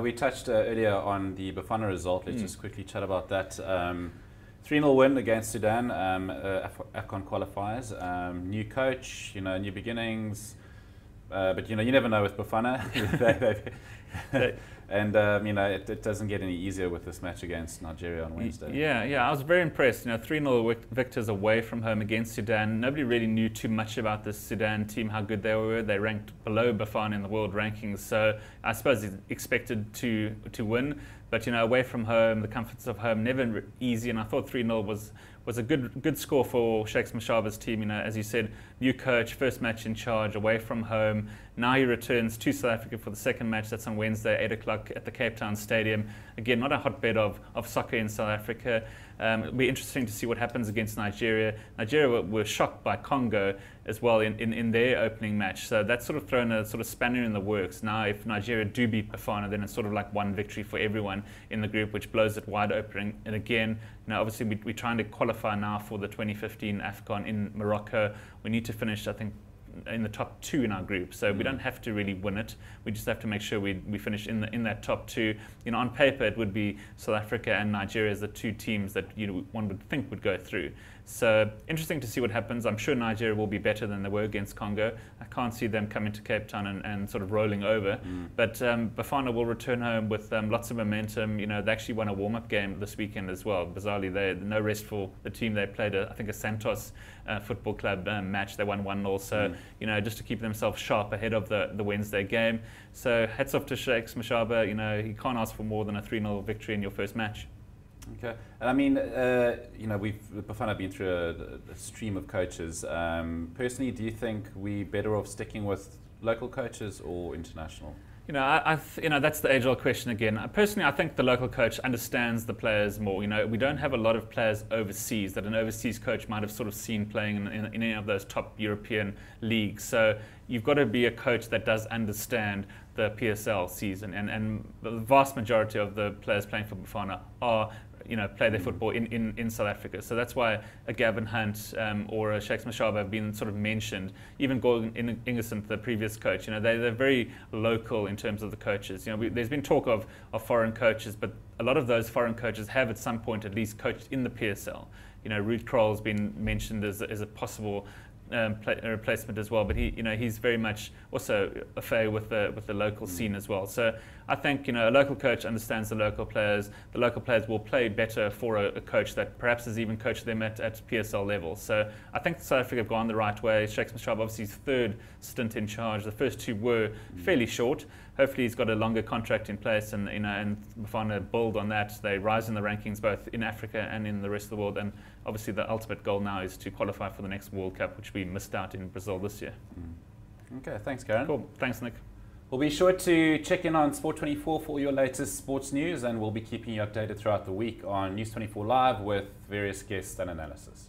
We touched earlier on the Bafana result. Let's just quickly chat about that. 3-0 win against Sudan, AFCON qualifiers. New coach, new beginnings. But you never know with Bafana. And it doesn't get any easier with this match against Nigeria on Wednesday. Yeah, I was very impressed. 3-0 victors away from home against Sudan. Nobody really knew too much about this Sudan team, how good they were. They ranked below Bafana in the world rankings, so I suppose expected to win. But away from home, the comforts of home, never easy. And I thought 3-0 was a good score for Shakes Mashaba's team. As you said, new coach, first match in charge, away from home. Now he returns to South Africa for the second match. That's on Wednesday, 8 o'clock at the Cape Town Stadium. Again, not a hotbed of soccer in South Africa. It'll be interesting to see what happens against Nigeria. Nigeria were shocked by Congo as well in their opening match. So that's sort of thrown a sort of spanner in the works. Now, if Nigeria do beat Bafana, then it's sort of like one victory for everyone in the group, which blows it wide open. And again, obviously we're trying to qualify now for the 2015 AFCON in Morocco. We need to finish, I think, in the top 2 in our group, so we don't have to really win it. We just have to make sure we finish in that top 2. On paper it would be South Africa and Nigeria as the 2 teams that one would think would go through. So interesting to see what happens. I'm sure Nigeria will be better than they were against Congo. I can't see them coming to Cape Town and sort of rolling over. But Bafana will return home with lots of momentum. They actually won a warm-up game this weekend as well. Bizarrely, no rest for the team. They played I think a Santos Football Club match. They won 1-0. So just to keep themselves sharp ahead of the Wednesday game. So hats off to Shakes Mashaba. You can't ask for more than a 3-0 victory in your first match. Okay, and I mean, Bafana been through a stream of coaches. Personally, do you think we're better off sticking with local coaches or international? That's the age-old question again. Personally, I think the local coach understands the players more. We don't have a lot of players overseas that an overseas coach might have sort of seen playing in any of those top European leagues. So you've got to be a coach that does understand the PSL season, and the vast majority of the players playing for Bafana are play their football in South Africa. So that's why a Gavin Hunt or a Shakes Mashaba have been sort of mentioned. Even Gordon Ingerson, the previous coach, they're very local in terms of the coaches. There's been talk of foreign coaches, but a lot of those foreign coaches have at some point at least coached in the PSL. Ruud Krol's been mentioned as a possible replacement as well, but he's very much also affair with the local scene as well. So I think a local coach understands the local players. The local players will play better for a coach that perhaps has even coached them at PSL level. So I think South Africa have gone the right way. Shakes Mashaba, obviously his 3rd stint in charge. The first 2 were fairly short. Hopefully he's got a longer contract in place, and Bafana build on that. They rise in the rankings both in Africa and in the rest of the world. And obviously the ultimate goal now is to qualify for the next World Cup, which we missed out in Brazil this year. Okay, thanks, Karen. Cool. Thanks, Nick. We'll be sure to check in on Sport24 for all your latest sports news, and we'll be keeping you updated throughout the week on News 24 Live with various guests and analysis.